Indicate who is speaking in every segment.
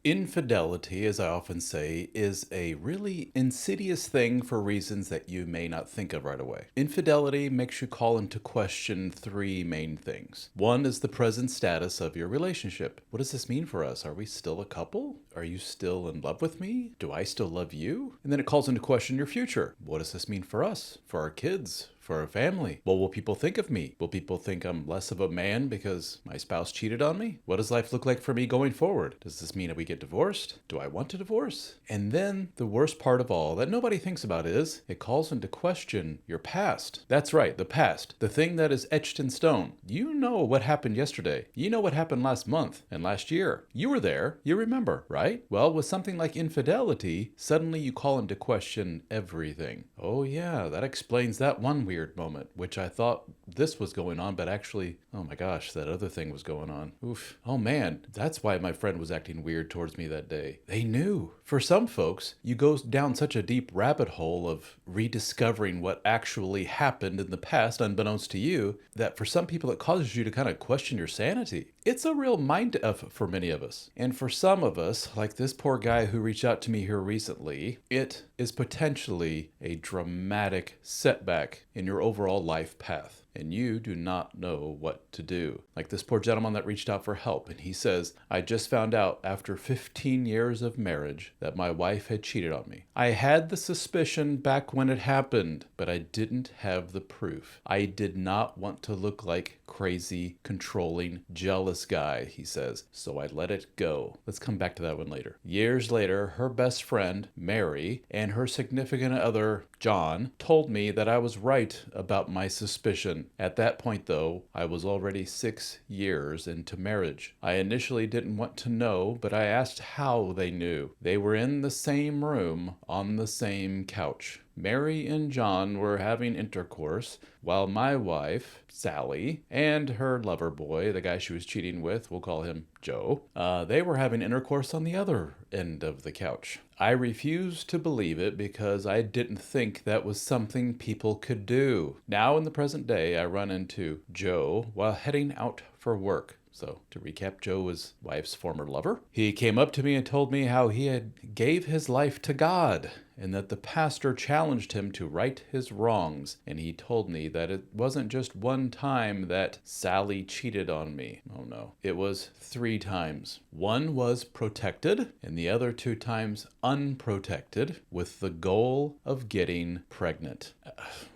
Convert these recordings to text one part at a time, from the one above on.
Speaker 1: Infidelity, as I often say, is a really insidious thing for reasons that you may not think of right away. Infidelity makes you call into question three main things. One is the present status of your relationship. What does this mean for us? Are we still a couple? Are you still in love with me? Do I still love you? And then it calls into question your future. What does this mean for us? For our kids? For our family? What will people think of me? Will people think I'm less of a man because my spouse cheated on me? What does life look like for me going forward? Does this mean that we get divorced? Do I want to divorce? And then the worst part of all that nobody thinks about is it calls into question your past. That's right, the past. The thing that is etched in stone. You know what happened yesterday. You know what happened last month and last year. You were there. You remember, right? Well, with something like infidelity, suddenly you call into question everything. Oh yeah, that explains that one weird moment, which I thought this was going on, but actually, oh my gosh, that other thing was going on. Oof. Oh man, that's why my friend was acting weird towards me that day. They knew. For some folks, you go down such a deep rabbit hole of rediscovering what actually happened in the past, unbeknownst to you, that for some people it causes you to kind of question your sanity. It's a real mind F for many of us. And for some of us, like this poor guy who reached out to me here recently, it is potentially a dramatic setback in your overall life path. And you do not know what to do. Like this poor gentleman that reached out for help, and he says, I just found out after 15 years of marriage that my wife had cheated on me. I had the suspicion back when it happened, but I didn't have the proof. I did not want to look like crazy, controlling, jealous guy, he says, so I let it go. Let's come back to that one later. Years later, her best friend, Mary, and her significant other, John, told me that I was right about my suspicion. At that point, though, I was already 6 years into marriage. I initially didn't want to know, but I asked how they knew. They were in the same room, on the same couch. Mary and John were having intercourse, while my wife, Sally, and her lover boy, the guy she was cheating with, we'll call him Joe, they were having intercourse on the other end of the couch. I refused to believe it because I didn't think that was something people could do. Now in the present day, I run into Joe while heading out for work. So, to recap, Joe was wife's former lover. He came up to me and told me how he had gave his life to God and that the pastor challenged him to right his wrongs. And he told me that it wasn't just one time that Sally cheated on me. Oh no. It was 3 times. One was protected and the other 2 times unprotected with the goal of getting pregnant.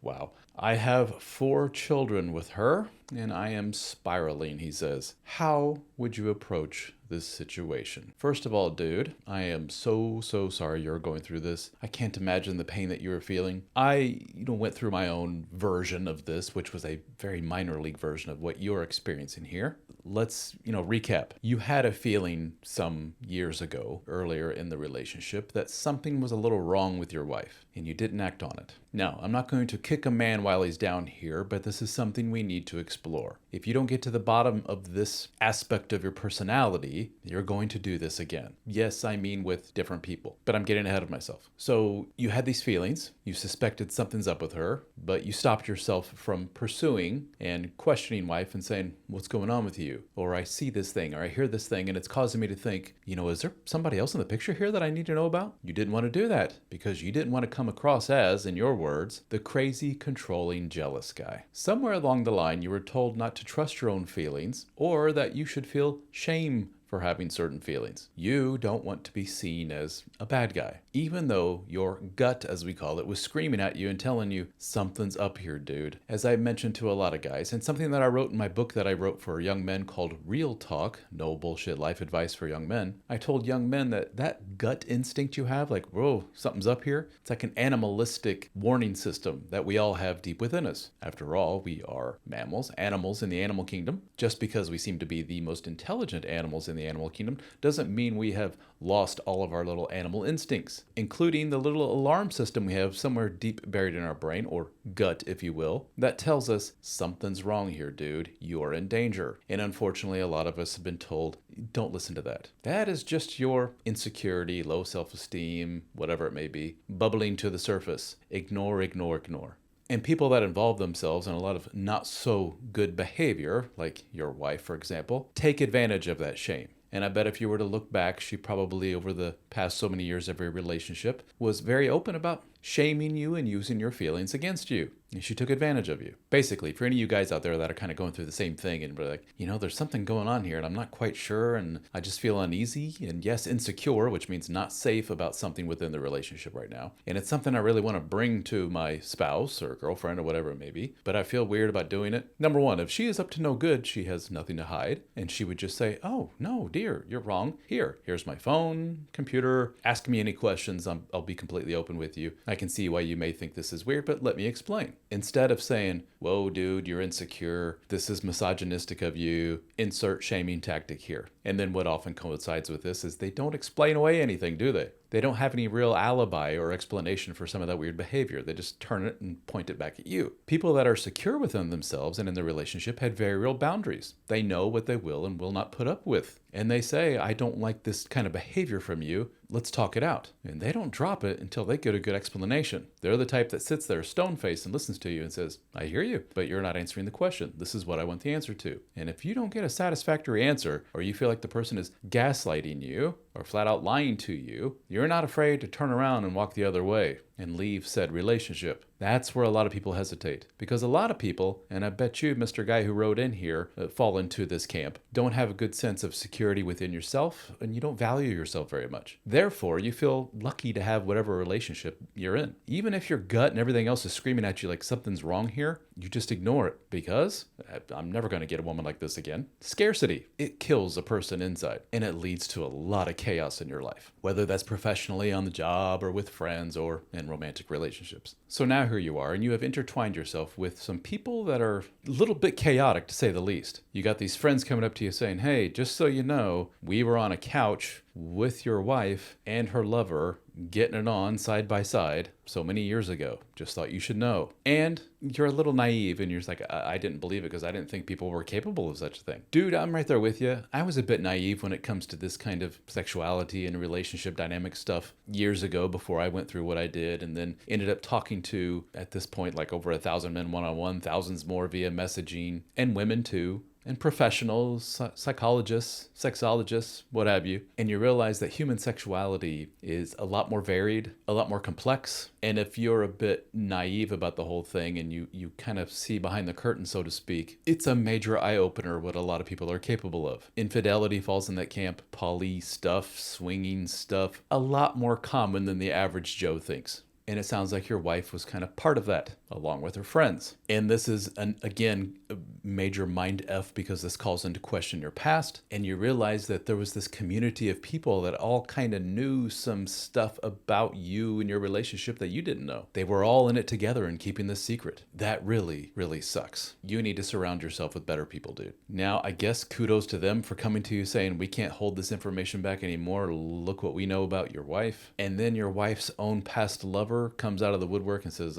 Speaker 1: Wow. I have 4 children with her, and I am spiraling, he says. How would you approach this situation? First of all, dude, I am so sorry you're going through this. I can't imagine the pain that you were feeling. I went through my own version of this, which was a very minor league version of what you're experiencing here. Let's, recap. You had a feeling some years ago, earlier in the relationship, that something was a little wrong with your wife, and you didn't act on it. Now, I'm not going to kick a man while he's down here, but this is something we need to explore. If you don't get to the bottom of this aspect of your personality, you're going to do this again. Yes, I mean with different people, but I'm getting ahead of myself. So you had these feelings, you suspected something's up with her, but you stopped yourself from pursuing and questioning wife and saying, what's going on with you? Or I see this thing, or I hear this thing, and it's causing me to think, is there somebody else in the picture here that I need to know about? You didn't want to do that because you didn't want to come across as, in your words, the crazy, controlling, jealous guy. Somewhere along the line, you were told not to trust your own feelings or that you should feel shame for having certain feelings. You don't want to be seen as a bad guy, even though your gut, as we call it, was screaming at you and telling you something's up here, dude. As I mentioned to a lot of guys, and something that I wrote in my book that I wrote for young men called Real Talk, No Bullshit Life Advice for Young Men, I told young men that gut instinct you have, like, whoa, something's up here, it's like an animalistic warning system that we all have deep within us. After all, we are mammals, animals in the animal kingdom. Just because we seem to be the most intelligent animals in the animal kingdom doesn't mean we have lost all of our little animal instincts, including the little alarm system we have somewhere deep buried in our brain, or gut, if you will, that tells us something's wrong here, dude. You're in danger. And unfortunately, a lot of us have been told, don't listen to that. That is just your insecurity, low self-esteem, whatever it may be, bubbling to the surface. Ignore, ignore, ignore. And people that involve themselves in a lot of not so good behavior, like your wife, for example, take advantage of that shame. And I bet if you were to look back, she probably over the past so many years of your relationship was very open about shaming you and using your feelings against you. And she took advantage of you. Basically, for any of you guys out there that are kind of going through the same thing and be like, there's something going on here and I'm not quite sure and I just feel uneasy and yes, insecure, which means not safe about something within the relationship right now. And it's something I really want to bring to my spouse or girlfriend or whatever it may be, but I feel weird about doing it. Number one, if she is up to no good, she has nothing to hide and she would just say, oh, no, dear, you're wrong. Here's my phone, computer, ask me any questions. I'll be completely open with you. I can see why you may think this is weird, but let me explain. Instead of saying, whoa, dude, you're insecure, this is misogynistic of you, insert shaming tactic here. And then what often coincides with this is they don't explain away anything, do they? They don't have any real alibi or explanation for some of that weird behavior. They just turn it and point it back at you. People that are secure within themselves and in their relationship had very real boundaries. They know what they will and will not put up with. And they say, I don't like this kind of behavior from you. Let's talk it out. And they don't drop it until they get a good explanation. They're the type that sits there stone-faced and listens to you and says, I hear you, but you're not answering the question. This is what I want the answer to. And if you don't get a satisfactory answer, or you feel like the person is gaslighting you, or flat out lying to you, you're not afraid to turn around and walk the other way and leave said relationship. That's where a lot of people hesitate. Because a lot of people, and I bet you, Mr. Guy who wrote in here, fall into this camp, don't have a good sense of security within yourself, and you don't value yourself very much. Therefore, you feel lucky to have whatever relationship you're in. Even if your gut and everything else is screaming at you like something's wrong here, you just ignore it because I'm never going to get a woman like this again. Scarcity. It kills a person inside, and it leads to a lot of chaos in your life, whether that's professionally, on the job, or with friends, or in romantic relationships. So now here you are, and you have intertwined yourself with some people that are a little bit chaotic, to say the least. You got these friends coming up to you saying, hey, just so you know, we were on a couch with your wife and her lover getting it on side by side so many years ago. Just thought you should know. And you're a little naive and you're just like, I didn't believe it because I didn't think people were capable of such a thing. Dude, I'm right there with you. I was a bit naive when it comes to this kind of sexuality and relationship dynamic stuff years ago before I went through what I did, and then ended up talking to, at this point, like over 1,000 men one-on-one, thousands more via messaging, and women too. And professionals, psychologists, sexologists, what have you. And you realize that human sexuality is a lot more varied, a lot more complex. And if you're a bit naive about the whole thing and you kind of see behind the curtain, so to speak, it's a major eye-opener what a lot of people are capable of. Infidelity falls in that camp. Poly stuff, swinging stuff, a lot more common than the average Joe thinks. And it sounds like your wife was kind of part of that, along with her friends. And this is, again, a major mind F, because this calls into question your past. And you realize that there was this community of people that all kind of knew some stuff about you and your relationship that you didn't know. They were all in it together and keeping this secret. That really, really sucks. You need to surround yourself with better people, dude. Now, I guess kudos to them for coming to you saying, we can't hold this information back anymore. Look what we know about your wife. And then your wife's own past lover comes out of the woodwork and says,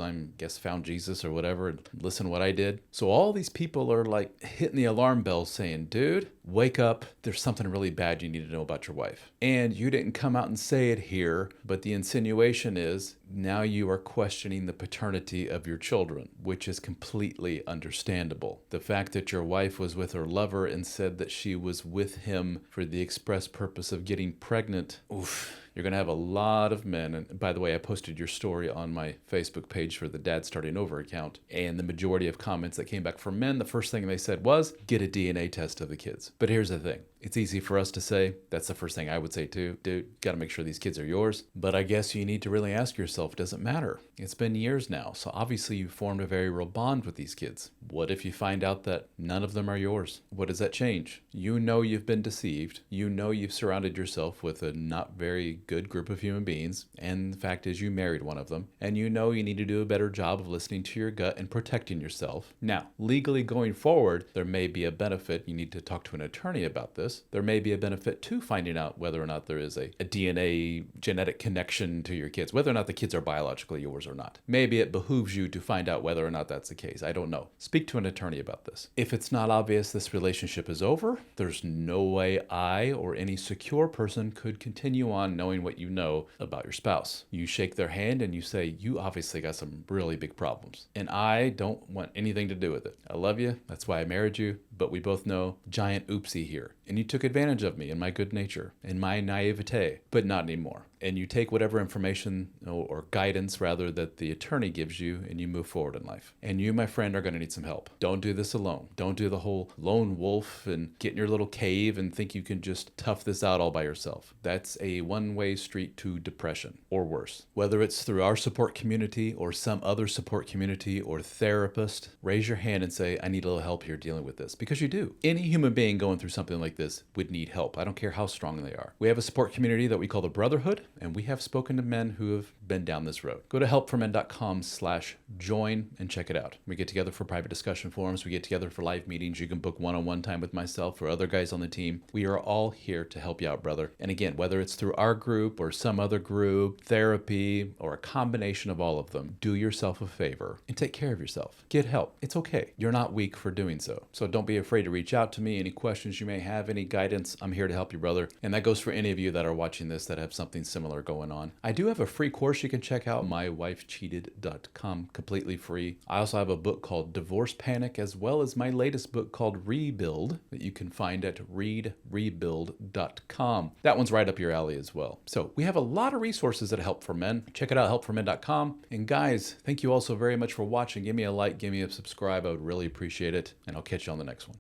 Speaker 1: found Jesus or whatever, and listen what I did. So all these people are like hitting the alarm bells saying, dude, wake up. There's something really bad you need to know about your wife. And you didn't come out and say it here, but the insinuation is now you are questioning the paternity of your children, which is completely understandable. The fact that your wife was with her lover and said that she was with him for the express purpose of getting pregnant, oof. You're going to have a lot of men. And by the way, I posted your story on my Facebook page for the Dad Starting Over account. And the majority of comments that came back from men, the first thing they said was, get a DNA test of the kids. But here's the thing. It's easy for us to say. That's the first thing I would say too. Dude, got to make sure these kids are yours. But I guess you need to really ask yourself, does it matter? It's been years now. So obviously you formed a very real bond with these kids. What if you find out that none of them are yours? What does that change? You know you've been deceived. You know you've surrounded yourself with a not very good group of human beings. And the fact is you married one of them. And you know you need to do a better job of listening to your gut and protecting yourself. Now, legally going forward, there may be a benefit. You need to talk to an attorney about this. There may be a benefit to finding out whether or not there is a DNA genetic connection to your kids, whether or not the kids are biologically yours or not. Maybe it behooves you to find out whether or not that's the case. I don't know. Speak to an attorney about this. If it's not obvious this relationship is over, there's no way I or any secure person could continue on knowing what you know about your spouse. You shake their hand and you say, you obviously got some really big problems, and I don't want anything to do with it. I love you. That's why I married you. but we both know giant oopsie here. And you took advantage of me and my good nature and my naivete, but not anymore. And you take whatever information or guidance rather that the attorney gives you and you move forward in life. And you, my friend, are going to need some help. Don't do this alone. Don't do the whole lone wolf and get in your little cave and think you can just tough this out all by yourself. That's a one-way street to depression or worse. Whether it's through our support community or some other support community or therapist, raise your hand and say, I need a little help here dealing with this. Because you do. Any human being going through something like this would need help. I don't care how strong they are. We have a support community that we call the Brotherhood, and we have spoken to men who have been down this road. Go to helpformen.com/join and check it out. We get together for private discussion forums. We get together for live meetings. You can book one-on-one time with myself or other guys on the team. We are all here to help you out, brother. And again, whether it's through our group or some other group, therapy, or a combination of all of them, do yourself a favor and take care of yourself. Get help. It's okay. You're not weak for doing so. So don't be afraid to reach out to me. Any questions you may have, any guidance, I'm here to help you, brother. And that goes for any of you that are watching this that have something similar going on. I do have a free course you can check out, mywifecheated.com, completely free. I also have a book called Divorce Panic, as well as my latest book called Rebuild that you can find at readrebuild.com. That one's right up your alley as well. So we have a lot of resources at Help for Men. Check it out, helpformen.com. And guys, thank you all so very much for watching. Give me a like, give me a subscribe. I would really appreciate it. And I'll catch you on the next one.